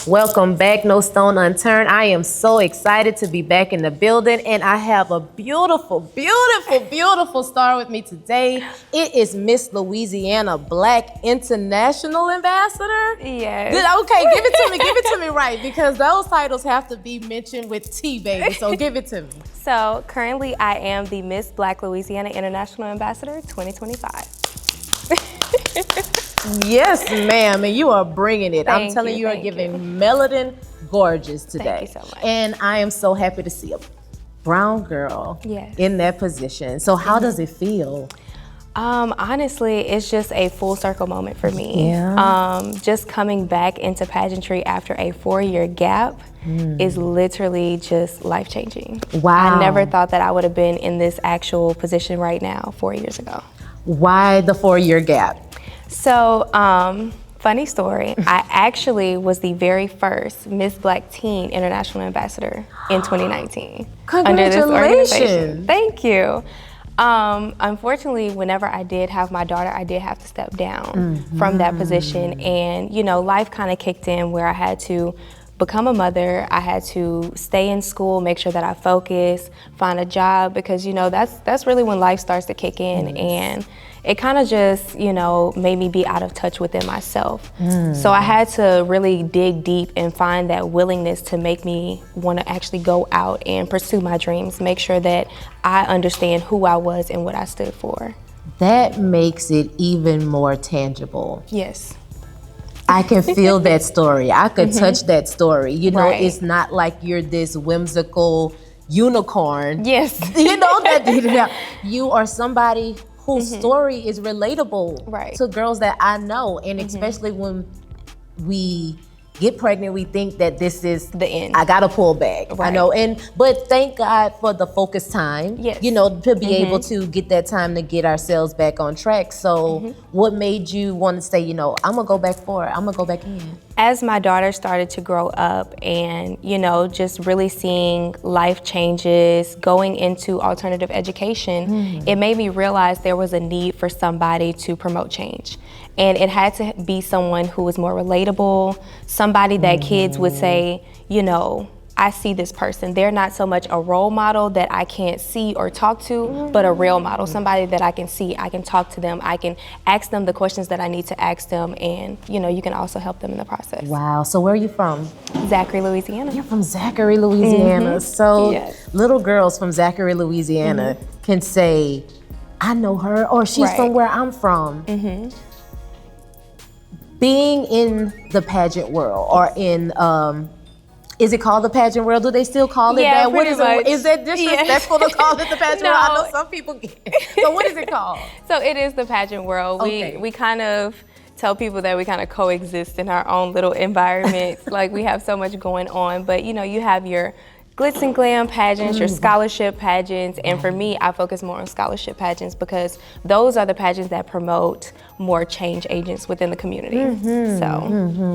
Welcome back, No Stone Unturned. I am so excited to be back in the building, and I have a beautiful, beautiful, beautiful star with me today. It is Miss Louisiana Black International Ambassador. Yes. Okay, give it to me right, because those titles have to be mentioned with T, baby, so give it to me. So currently I am the Miss Black Louisiana International Ambassador 2025. Yes, ma'am, and you are bringing it. I'm telling you, you are thank giving you. melanin gorgeous today. Thank you so much. And I am so happy to see a brown girl in that position. So how does it feel? Honestly, it's just a full circle moment for me. Yeah. Just coming back into pageantry after a 4-year gap is literally just life-changing. Wow. I never thought that I would have been in this actual position right now 4 years ago. Why the 4-year gap? So, funny story, I actually was the very first Miss Black Teen International Ambassador in 2019. Under this organization. Thank you. Unfortunately, whenever I did have my daughter, I did have to step down from that position. And, you know, life kind of kicked in where I had to become a mother. I had to stay in school, make sure that I focus, find a job, because, you know, that's really when life starts to kick in. And it kind of just, you know, made me be out of touch within myself. So I had to really dig deep and find that willingness to make me want to actually go out and pursue my dreams, make sure that I understand who I was and what I stood for. That makes it even more tangible. Yes. I can feel that story. I could touch that story. You know, Right. It's not like you're this whimsical unicorn. Yes. You know, that you are somebody whose story is relatable to girls that I know. And especially when we get pregnant, we think that this is the end. I gotta pull back. Right. I know, but thank God for the focus time. Yes. You know, to be able to get that time to get ourselves back on track. So what made you want to say, you know, I'm gonna go back for it, I'm gonna go back in? As my daughter started to grow up and, you know, just really seeing life changes, going into alternative education, it made me realize there was a need for somebody to promote change. And it had to be someone who was more relatable, somebody that kids would say, you know, I see this person. They're not so much a role model that I can't see or talk to, but a real model, somebody that I can see, I can talk to them, I can ask them the questions that I need to ask them, and, you know, you can also help them in the process. Wow, so where are you from? Zachary, Louisiana. You're from Zachary, Louisiana. So Yes. little girls from Zachary, Louisiana can say, I know her, or she's from where I'm from. Being in the pageant world, or in, is it called the pageant world? Do they still call it that? Pretty much. Is that disrespectful to call it the pageant world? I know some people get it. So what is it called? So it is the pageant world. We kind of tell people that we kind of coexist in our own little environments. Like, we have so much going on, but, you know, you have your glitz and glam pageants, your scholarship pageants, and for me, I focus more on scholarship pageants because those are the pageants that promote more change agents within the community.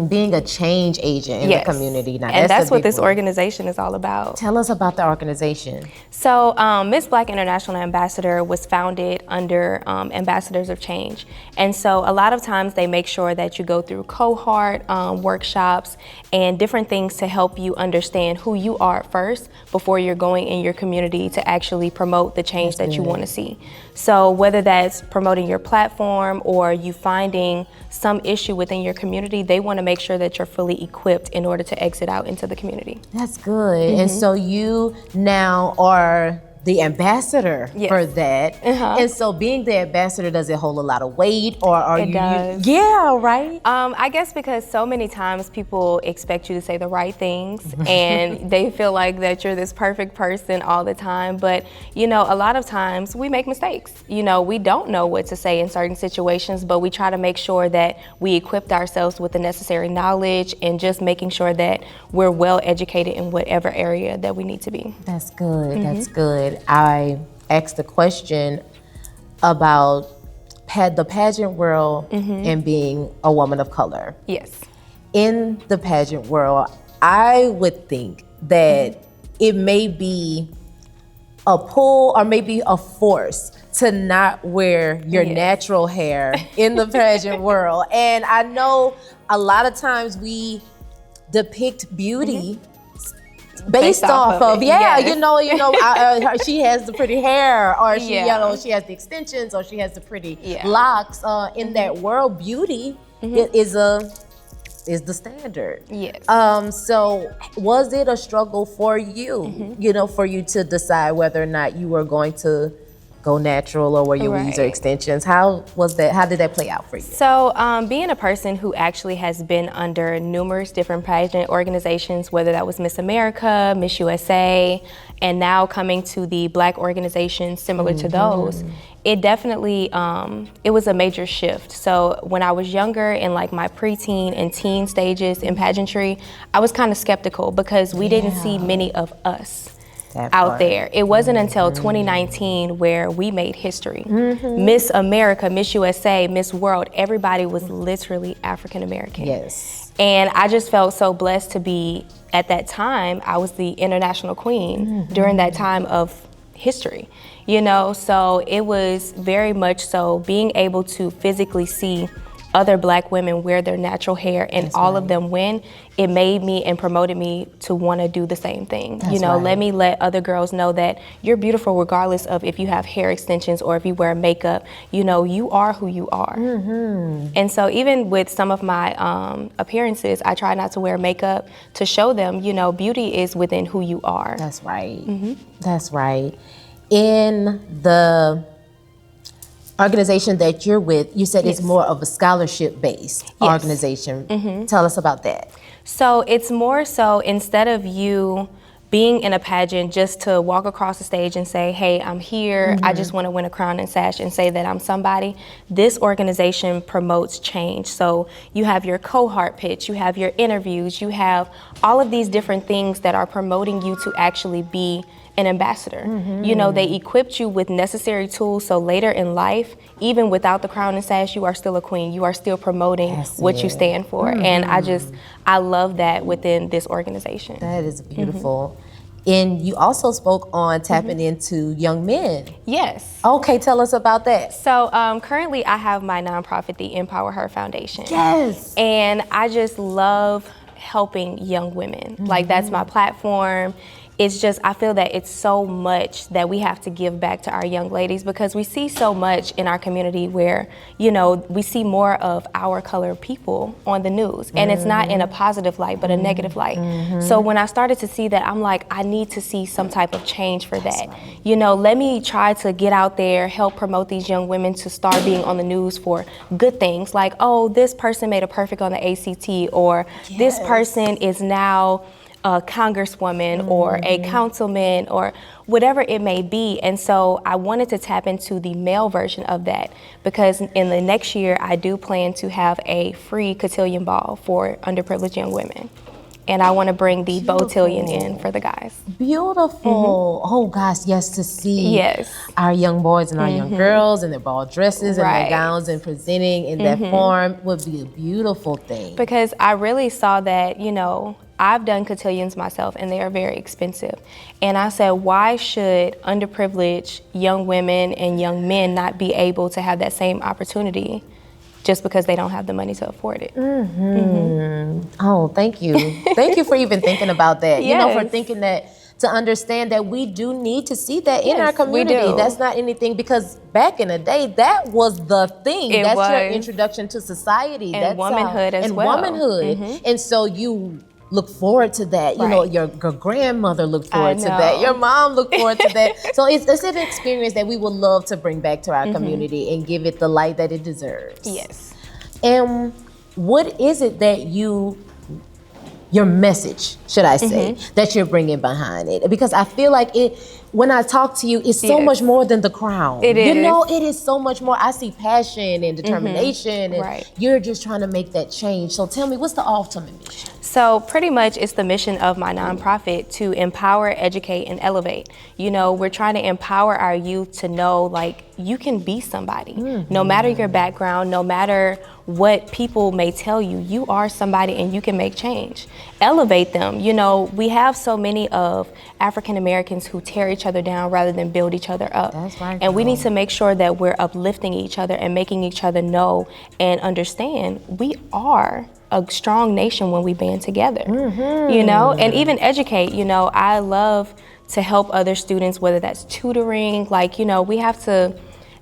Being a change agent in the community. Now, and that's what this organization is all about. Tell us about the organization. So Miss Black International Ambassador was founded under Ambassadors of Change. And so a lot of times they make sure that you go through cohort workshops and different things to help you understand who you are first before you're going in your community to actually promote the change that you want to see. So whether that's promoting your platform or you finding some issue within your community, they want to make sure that you're fully equipped in order to exit out into the community. That's good. And so you now are the ambassador for that. And so being the ambassador, does it hold a lot of weight, or are It does. Yeah, right? I guess because so many times people expect you to say the right things and they feel like that you're this perfect person all the time. But, you know, a lot of times we make mistakes. You know, we don't know what to say in certain situations, but we try to make sure that we equipped ourselves with the necessary knowledge and just making sure that we're well educated in whatever area that we need to be. That's good. That's good. I asked a question about the pageant world and being a woman of color. Yes. In the pageant world, I would think that it may be a pull or maybe a force to not wear your natural hair in the pageant world. And I know a lot of times we depict beauty based off of yes. she has the pretty hair, or she Yeah. she has the extensions, or she has the pretty locks. In that world, beauty is the standard. Yes. So was it a struggle for you, for you to decide whether or not you were going to go natural or were you Right. user extensions? How was that? How did that play out for you? So being a person who actually has been under numerous different pageant organizations, whether that was Miss America, Miss USA, and now coming to the Black organizations similar to those, it definitely, it was a major shift. So when I was younger in like my preteen and teen stages in pageantry, I was kind of skeptical because we didn't see many of us out there. It wasn't until 2019 where we made history. Miss America, Miss USA, Miss World, everybody was literally African American. Yes. And I just felt so blessed to be, at that time, I was the international queen during that time of history. So it was very much so being able to physically see other Black women wear their natural hair and all of them win. It made me and promoted me to want to do the same thing. Let me let other girls know that you're beautiful regardless of if you have hair extensions or if you wear makeup. You are who you are. And so even with some of my appearances, I try not to wear makeup to show them, beauty is within who you are. That's right. That's right. In the organization that you're with, you said it's more of a scholarship-based organization. Tell us about that. So it's more so, instead of you being in a pageant just to walk across the stage and say, hey, I'm here, I just want to win a crown and sash and say that I'm somebody, this organization promotes change. So you have your cohort pitch, you have your interviews, you have all of these different things that are promoting you to actually be an ambassador. They equipped you with necessary tools, so later in life, even without the crown and sash, you are still a queen. You are still promoting what you stand for. And I love that within this organization. That is beautiful. And you also spoke on tapping into young men. Yes. Okay, tell us about that. So currently I have my nonprofit, the Empower Her Foundation. Yes. And I just love helping young women. Like, that's my platform. It's just, I feel that it's so much that we have to give back to our young ladies, because we see so much in our community where, we see more of our colored people on the news. And it's not in a positive light, but a negative light. So when I started to see that, I'm like, I need to see some type of change for that. Let me try to get out there, help promote these young women to start being on the news for good things. Like, oh, this person made a perfect on the ACT, or this person is now a congresswoman or a councilman or whatever it may be. And so I wanted to tap into the male version of that, because in the next year I do plan to have a free cotillion ball for underprivileged young women. And I want to bring the botillion in for the guys. Beautiful. Oh gosh, yes, to see our young boys and our young girls in their ball dresses and their gowns and presenting in that form would be a beautiful thing. Because I really saw that, I've done cotillions myself and they are very expensive. And I said, why should underprivileged young women and young men not be able to have that same opportunity just because they don't have the money to afford it? Oh, thank you. Thank you for even thinking about that. For thinking that, to understand that we do need to see that in our community. We do. That's not anything, because back in the day, that was the thing. That's your introduction to society. And womanhood as well. And womanhood. And so you look forward to that. Your grandmother looked forward to that. Your mom looked forward to that. So it's an experience that we would love to bring back to our community and give it the light that it deserves. Yes. And what is it that your message, should I say, that you're bringing behind it? Because I feel like when I talk to you, it's so much more than the crown. It is. It is so much more. I see passion and determination, and you're just trying to make that change. So tell me, what's the ultimate mission? So pretty much it's the mission of my nonprofit to empower, educate, and elevate. We're trying to empower our youth to know, like, you can be somebody. No matter your background, no matter what people may tell you, you are somebody and you can make change. Elevate them. We have so many of African Americans who tear each other down rather than build each other up. That's right. And we need to make sure that we're uplifting each other and making each other know and understand we are a strong nation when we band together, you know, and even educate. You know, I love to help other students, whether that's tutoring, like, you know, we have to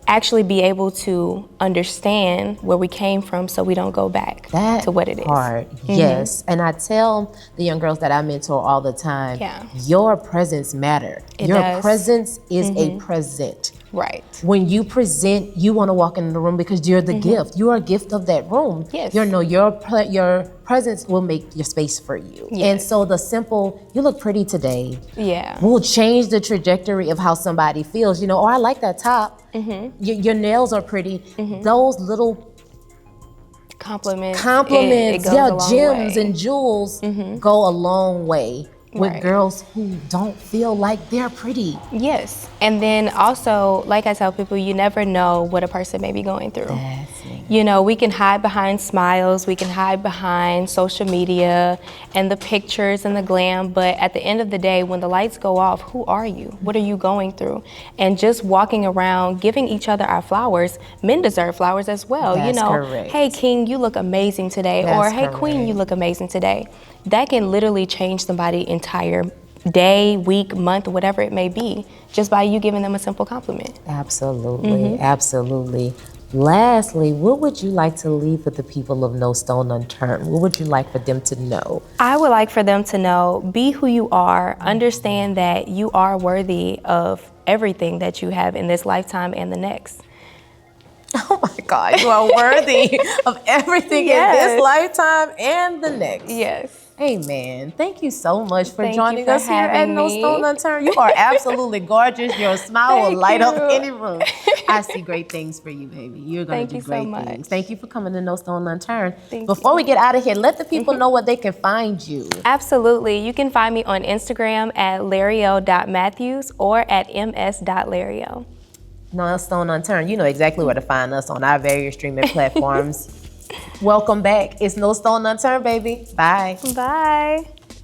actually be able to understand where we came from so we don't go back to what it is. Part, yes. And I tell the young girls that I mentor all the time, your presence matter. Your presence is a present. Right. When you present, you want to walk in the room because you're the gift. You are a gift of that room. Yes. You know, your presence will make your space for you. Yes. And so the simple, you look pretty today, yeah, will change the trajectory of how somebody feels. You know, oh, I like that top. Your nails are pretty. Those little compliments, gems and jewels go a long way with girls who don't feel like they're pretty. Yes, and then also, like I tell people, you never know what a person may be going through. You know, we can hide behind smiles, we can hide behind social media and the pictures and the glam, but at the end of the day, when the lights go off, who are you? What are you going through? And just walking around, giving each other our flowers. Men deserve flowers as well. That's you know, correct. Hey King, you look amazing today. Or hey Queen, you look amazing today. That can literally change somebody's entire day, week, month, whatever it may be, just by you giving them a simple compliment. Absolutely, absolutely. Lastly, what would you like to leave with the people of No Stone Unturned? What would you like for them to know? I would like for them to know, be who you are, understand that you are worthy of everything that you have in this lifetime and the next. Oh my God, you are worthy of everything in this lifetime and the next. Yes. Amen. Thank you so much for joining us here at No Stone Unturned. You are absolutely gorgeous. Your smile will light up any room. I see great things for you, baby. You're going to do great things. Thank you for coming to No Stone Unturned. Before we get out of here, let the people know where they can find you. Absolutely. You can find me on Instagram at larrell.matthews or at ms.larrell. No Stone Unturned. You know exactly where to find us on our various streaming platforms. Welcome back. It's No Stone Unturned, baby. Bye. Bye.